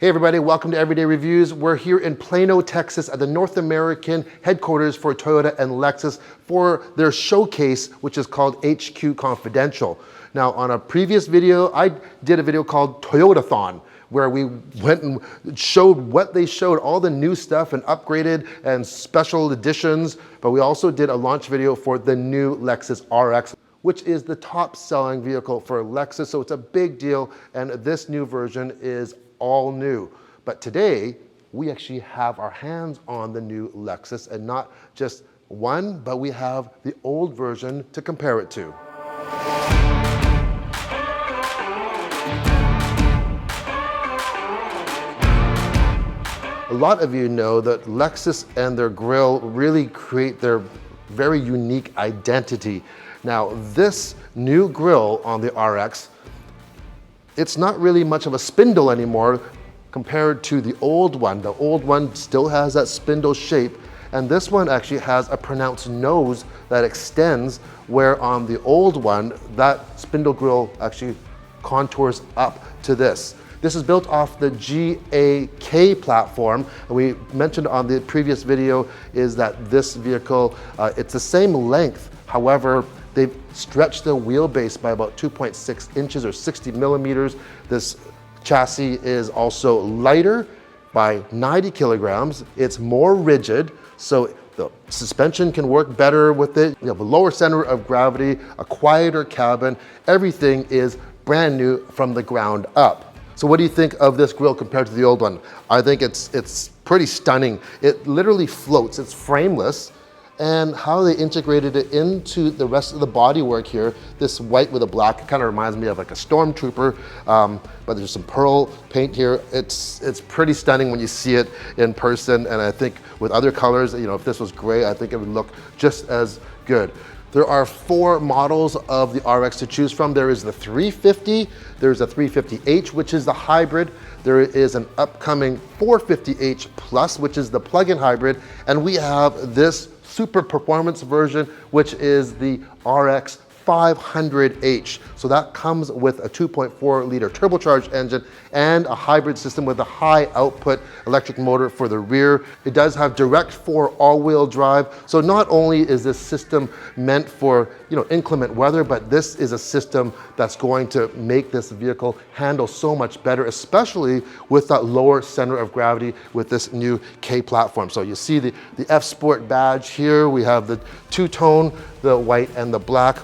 Hey everybody, welcome to Everyday Reviews. We're here in Plano, Texas at the North American headquarters for Toyota and Lexus for their showcase, which is called HQ Confidential. Now on a previous video, I did a video called Toyotathon, where we went and showed what they showed, all the new stuff and upgraded and special editions. But we also did a launch video for the new Lexus RX, which is the top selling vehicle for Lexus. So it's a big deal. And this new version is all new. But today, we actually have our hands on the new Lexus, and not just one, but we have the old version to compare it to. A lot of you know that Lexus and their grille really create their very unique identity. Now, this new grille on the RX, it's not really much of a spindle anymore compared to the old one. The old one still has that spindle shape, and this one actually has a pronounced nose that extends, where on the old one, that spindle grille actually contours up to this. This is built off the GAK platform. We mentioned on the previous video is that this vehicle, it's the same length. However, they've stretched the wheelbase by about 2.6 inches or 60 millimeters. This chassis is also lighter by 90 kilograms. It's more rigid, so the suspension can work better with it. You have a lower center of gravity, a quieter cabin. Everything is brand new from the ground up. So what do you think of this grille compared to the old one? I think it's pretty stunning. It literally floats, it's frameless. And how they integrated it into the rest of the bodywork here, this white with a black, kind of reminds me of like a stormtrooper, but there's some pearl paint here. It's pretty stunning when you see it in person, and I think with other colors, you know, if this was gray, I think it would look just as good. There are 4 models of the RX to choose from. There is the 350, there's a 350h, which is the hybrid. There is an upcoming 450h Plus, which is the plug-in hybrid, and we have this super performance version, which is the RX 500h. So that comes with a 2.4 liter turbocharged engine and a hybrid system with a high output electric motor for the rear. It does have direct 4 all-wheel drive. So not only is this system meant for, you know, inclement weather, but this is a system that's going to make this vehicle handle so much better, especially with that lower center of gravity with this new K platform. So you see the F Sport badge here. We have the two-tone, the white and the black.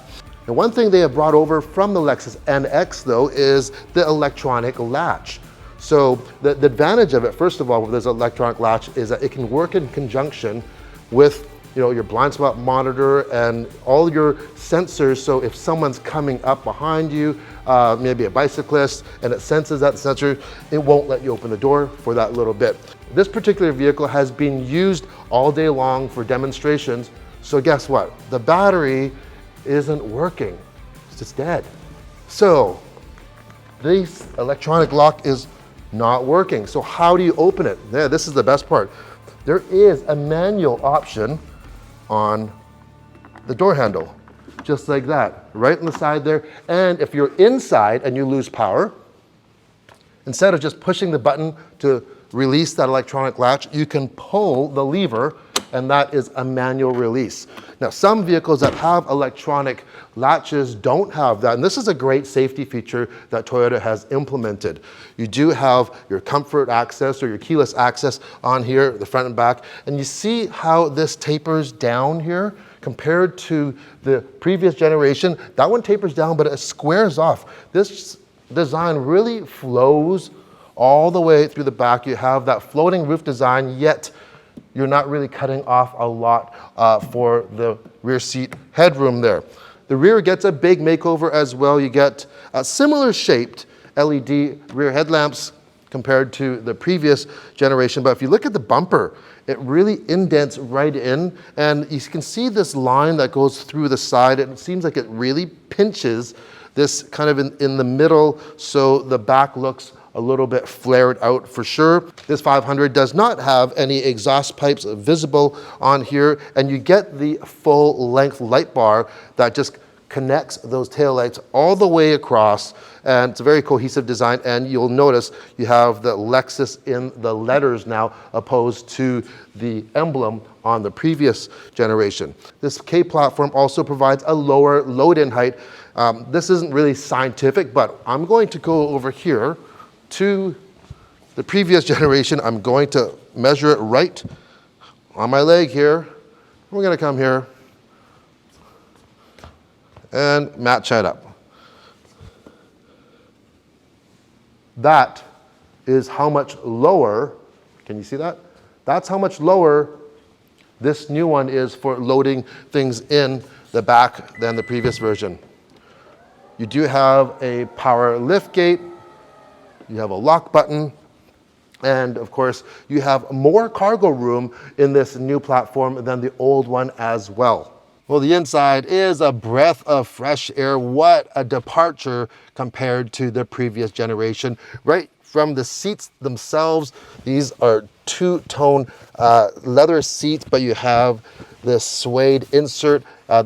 And one thing they have brought over from the Lexus NX though is the electronic latch. So the advantage of it, first of all, with this electronic latch is that it can work in conjunction with, you know, your blind spot monitor and all your sensors. So if someone's coming up behind you, maybe a bicyclist, and it senses that sensor, it won't let you open the door for that little bit. This particular vehicle has been used all day long for demonstrations. So guess what? The battery isn't working, it's just dead. So this electronic lock is not working. So how do you open it? There, this is the best part. There is a manual option on the door handle, just like that, right on the side there. And if you're inside and you lose power, instead of just pushing the button to release that electronic latch, you can pull the lever, and that is a manual release. Now, some vehicles that have electronic latches don't have that, and this is a great safety feature that Toyota has implemented. You do have your comfort access or your keyless access on here, the front and back, and you see how this tapers down here compared to the previous generation. That one tapers down, but it squares off. This design really flows all the way through the back. You have that floating roof design, yet you're not really cutting off a lot for the rear seat headroom there. The rear gets a big makeover as well. You get similar shaped LED rear headlamps compared to the previous generation. But if you look at the bumper, it really indents right in. And you can see this line that goes through the side. It seems like it really pinches this kind of in the middle, so the back looks a little bit flared out for sure. This 500 does not have any exhaust pipes visible on here, and you get the full length light bar that just connects those taillights all the way across, and it's a very cohesive design. And you'll notice you have the Lexus in the letters now, opposed to the emblem on the previous generation. This K platform also provides a lower load-in height. This isn't really scientific, but I'm going to go over here to the previous generation. I'm going to measure it right on my leg here. We're going to come here and match that up. That is how much lower, can you see that? That's how much lower this new one is for loading things in the back than the previous version. You do have a power lift gate, you have a lock button, and of course you have more cargo room in this new platform than the old one as well. Well, the inside is a breath of fresh air. What a departure compared to the previous generation. Right from the seats themselves, these are two-tone leather seats, but you have this suede insert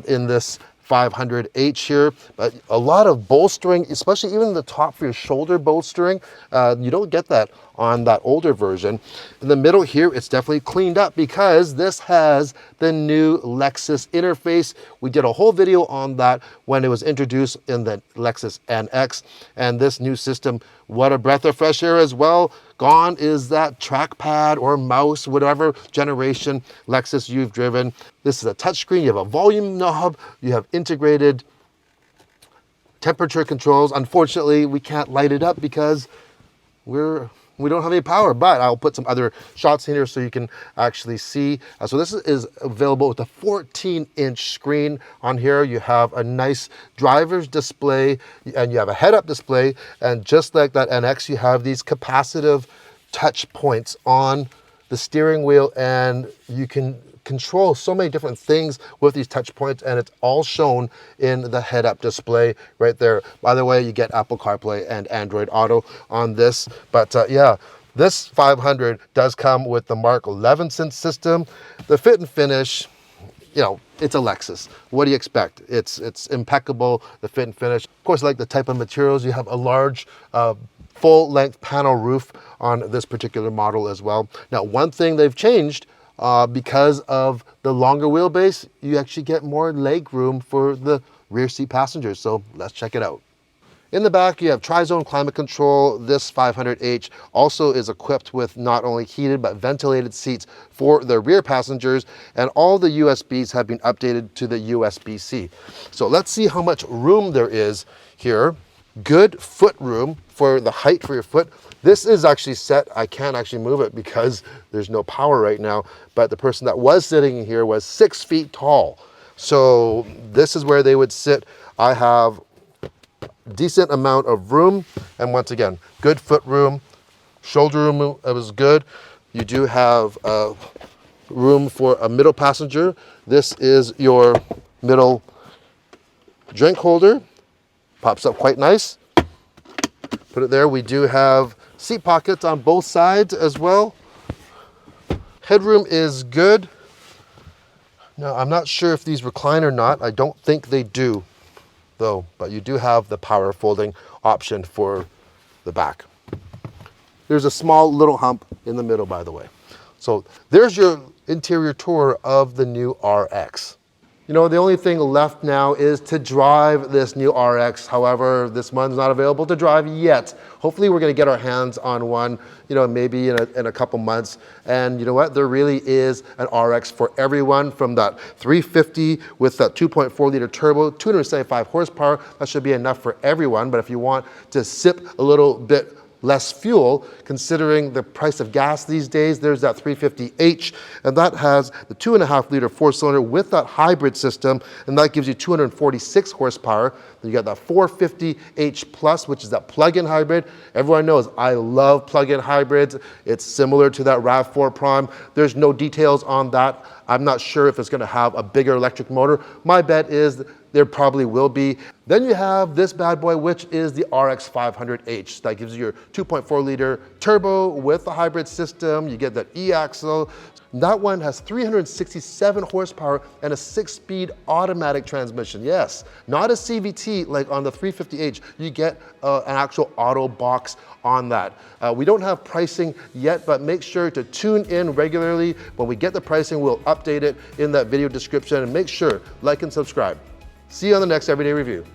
in this 500H here, but a lot of bolstering, especially even the top for your shoulder bolstering. You don't get that on that older version. In the middle here, it's definitely cleaned up because this has the new Lexus interface. We did a whole video on that when it was introduced in the Lexus NX, and this new system, what a breath of fresh air as well. Gone is that trackpad or mouse, whatever generation Lexus you've driven. This is a touchscreen, you have a volume knob, you have integrated temperature controls. Unfortunately, we can't light it up because we don't have any power, but I'll put some other shots in here so you can actually see. So this is available with a 14-inch screen. On here you have a nice driver's display and you have a head-up display, and just like that NX, you have these capacitive touch points on the steering wheel, and you can control so many different things with these touch points, and it's all shown in the head-up display right there. By the way, you get Apple CarPlay and Android Auto on this, but yeah, this 500 does come with the Mark Levinson system. The fit and finish, you know, it's a Lexus. What do you expect? It's impeccable, the fit and finish. Of course, like the type of materials, you have a large full-length panel roof on this particular model as well. Now, one thing they've changed, because of the longer wheelbase, you actually get more leg room for the rear seat passengers. So let's check it out. In the back, you have tri-zone climate control. This 500H also is equipped with not only heated but ventilated seats for the rear passengers, and all the USBs have been updated to the USB-C. So let's see how much room there is here. Good foot room for the height for your foot. This is actually set, I can't actually move it because there's no power right now, but the person that was sitting in here was 6 feet tall. So this is where they would sit. I have a decent amount of room, and once again, good foot room, shoulder room, it was good. You do have room for a middle passenger. This is your middle drink holder. Pops up quite nice. Put it there. We do have seat pockets on both sides as well. Headroom is good. Now, I'm not sure if these recline or not. I don't think they do, though, but you do have the power folding option for the back. There's a small little hump in the middle, by the way. So there's your interior tour of the new RX. You know, the only thing left now is to drive this new RX. However, this one's not available to drive yet. Hopefully we're gonna get our hands on one, you know, maybe in a couple months. And you know what, there really is an RX for everyone, from that 350 with that 2.4 liter turbo, 275 horsepower. That should be enough for everyone. But if you want to sip a little bit less fuel, considering the price of gas these days, there's that 350H, and that has the 2.5 liter 4-cylinder with that hybrid system, and that gives you 246 horsepower. Then you got that 450H Plus, which is that plug-in hybrid. Everyone knows I love plug-in hybrids. It's similar to that RAV4 Prime. There's no details on that. I'm not sure if it's gonna have a bigger electric motor. My bet is There probably will be. Then you have this bad boy, which is the RX 500H. That gives you your 2.4 liter turbo with the hybrid system. You get that e-axle. That one has 367 horsepower and a 6-speed automatic transmission. Yes, not a CVT like on the 350H. You get an actual auto box on that. We don't have pricing yet, but make sure to tune in regularly. When we get the pricing, we'll update it in that video description, and make sure like and subscribe. See you on the next Everyday Review.